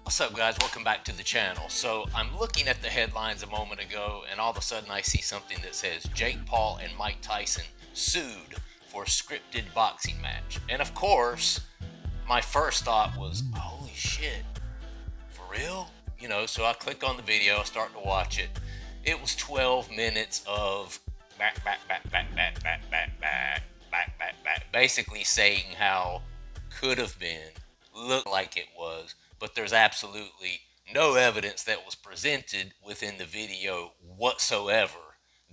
What's up, guys? Welcome back to the channel. So I'm looking at the headlines a moment ago, and all of a sudden I see something that says Jake Paul and Mike Tyson sued for scripted boxing match. And of course, my first thought was, holy shit, for real? So I click on the video, I start to watch it. It was 12 minutes of back, basically saying how could have been, looked like it was, but there's absolutely no evidence that was presented within the video whatsoever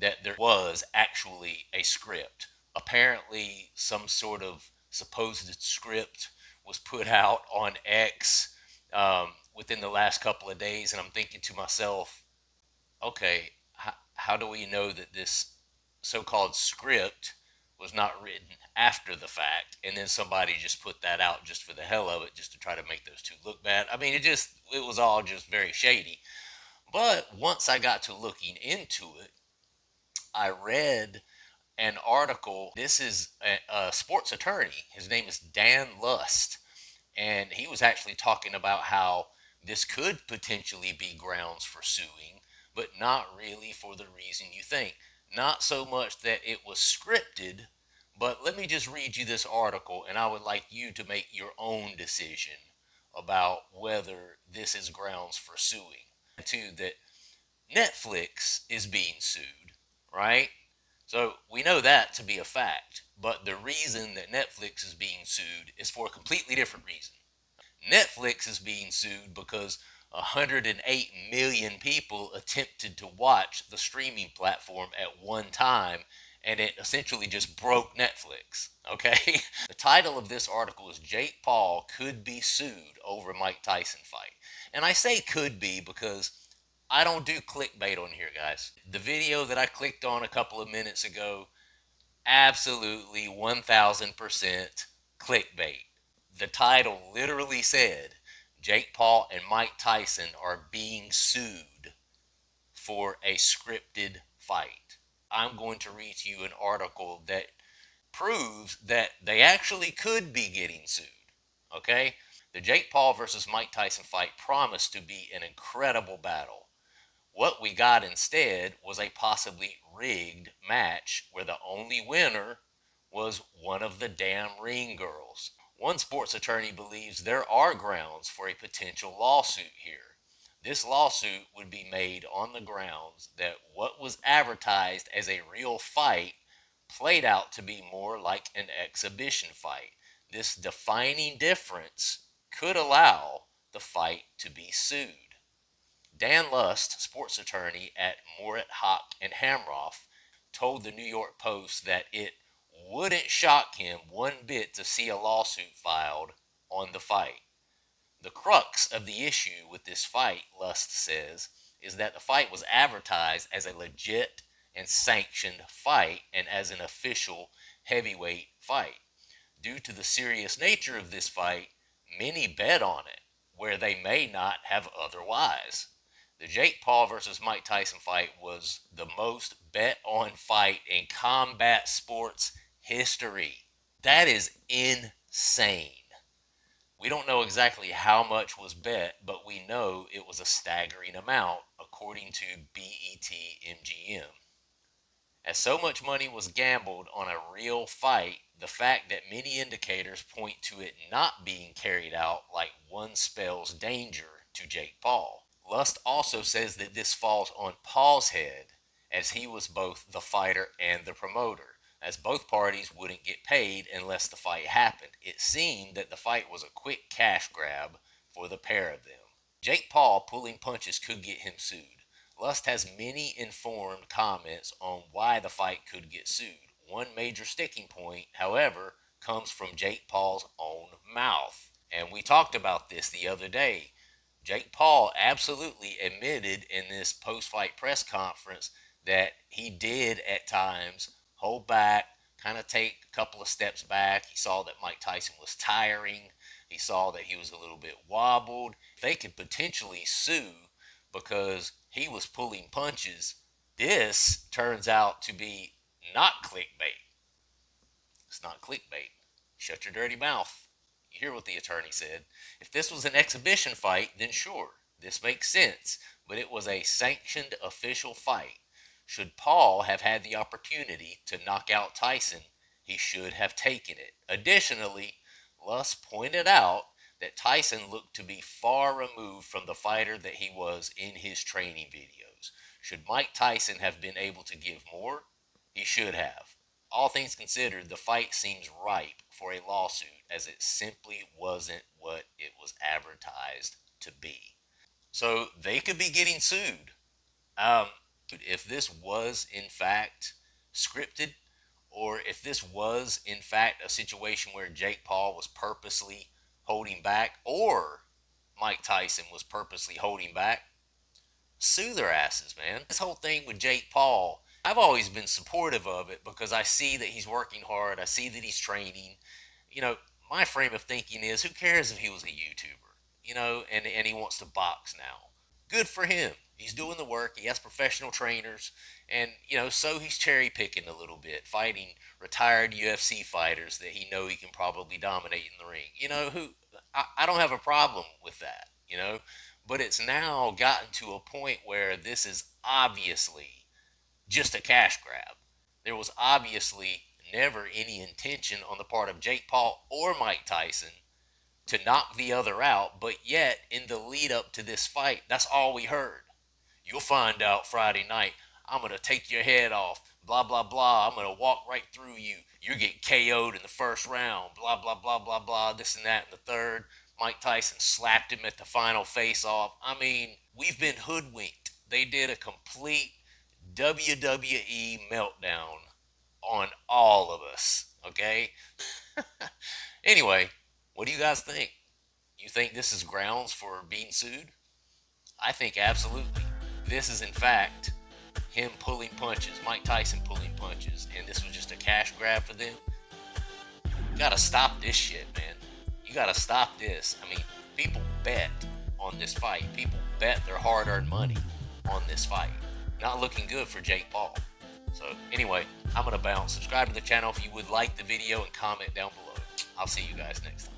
that there was actually a script. Apparently, some sort of supposed script was put out on X within the last couple of days, and I'm thinking to myself, okay, how do we know that this so-called script was not written after the fact, and then somebody just put that out just for the hell of it, just to try to make those two look bad? I mean, it was all just very shady. But once I got to looking into it, I read an article. This is a sports attorney. His name is Dan Lust, and he was actually talking about how this could potentially be grounds for suing, but not really for the reason you think. Not so much that it was scripted, but let me just read you this article, and I would like you to make your own decision about whether this is grounds for suing. Too, that Netflix is being sued, right? So we know that to be a fact, but the reason that Netflix is being sued is for a completely different reason. Netflix is being sued because 108 million people attempted to watch the streaming platform at one time, and it essentially just broke Netflix. Okay? The title of this article is Jake Paul Could Be Sued Over Mike Tyson Fight. And I say could be because I don't do clickbait on here, guys. The video that I clicked on a couple of minutes ago, absolutely 1000% clickbait. The title literally said Jake Paul and Mike Tyson are being sued for a scripted fight. I'm going to read to you an article that proves that they actually could be getting sued. Okay? The Jake Paul versus Mike Tyson fight promised to be an incredible battle. What we got instead was a possibly rigged match where the only winner was one of the damn ring girls. One sports attorney believes there are grounds for a potential lawsuit here. This lawsuit would be made on the grounds that what was advertised as a real fight played out to be more like an exhibition fight. This defining difference could allow the fight to be sued. Dan Lust, sports attorney at Morit Hock and Hamroff, told the New York Post that it wouldn't shock him one bit to see a lawsuit filed on the fight. The crux of the issue with this fight, Lust says, is that the fight was advertised as a legit and sanctioned fight and as an official heavyweight fight. Due to the serious nature of this fight, many bet on it, where they may not have otherwise. The Jake Paul versus Mike Tyson fight was the most bet on fight in combat sports history. That is insane. We don't know exactly how much was bet, but we know it was a staggering amount, according to BET MGM. As so much money was gambled on a real fight, the fact that many indicators point to it not being carried out like one spells danger to Jake Paul. Lust also says that this falls on Paul's head, as he was both the fighter and the promoter, as both parties wouldn't get paid unless the fight happened. It seemed that the fight was a quick cash grab for the pair of them. Jake Paul pulling punches could get him sued. Lust has many informed comments on why the fight could get sued. One major sticking point, however, comes from Jake Paul's own mouth. And we talked about this the other day. Jake Paul absolutely admitted in this post-fight press conference that he did at times hold back, kind of take a couple of steps back. He saw that Mike Tyson was tiring. He saw that he was a little bit wobbled. They could potentially sue because he was pulling punches. This turns out to be not clickbait. It's not clickbait. Shut your dirty mouth. You hear what the attorney said. If this was an exhibition fight, then sure, this makes sense. But it was a sanctioned official fight. Should Paul have had the opportunity to knock out Tyson, he should have taken it. Additionally, Luss pointed out that Tyson looked to be far removed from the fighter that he was in his training videos. Should Mike Tyson have been able to give more? He should have. All things considered, the fight seems ripe for a lawsuit as it simply wasn't what it was advertised to be. So they could be getting sued. Um, if this was in fact scripted, or if this was in fact a situation where Jake Paul was purposely holding back, or Mike Tyson was purposely holding back, sue their asses, man. This whole thing with Jake Paul, I've always been supportive of it because I see that he's working hard. I see that he's training. You know, my frame of thinking is, who cares if he was a YouTuber, and he wants to box now? Good for him. He's doing the work. He has professional trainers. And, so he's cherry picking a little bit, fighting retired UFC fighters that he can probably dominate in the ring. I don't have a problem with that, but it's now gotten to a point where this is obviously just a cash grab. There was obviously never any intention on the part of Jake Paul or Mike Tyson to knock the other out, but yet in the lead up to this fight, that's all we heard. You'll find out Friday night. I'm going to take your head off. Blah, blah, blah. I'm going to walk right through you. You're getting KO'd in the first round. Blah, blah, blah, blah, blah. This and that in the third. Mike Tyson slapped him at the final face-off. I mean, we've been hoodwinked. They did a complete WWE meltdown on all of us. Okay? Anyway, what do you guys think? You think this is grounds for being sued? I think absolutely. This is, in fact, him pulling punches, Mike Tyson pulling punches, and this was just a cash grab for them. You gotta stop this shit, man. You gotta stop this. I mean, people bet on this fight. People bet their hard-earned money on this fight. Not looking good for Jake Paul. So, anyway, I'm gonna bounce. Subscribe to the channel if you would like the video and comment down below. I'll see you guys next time.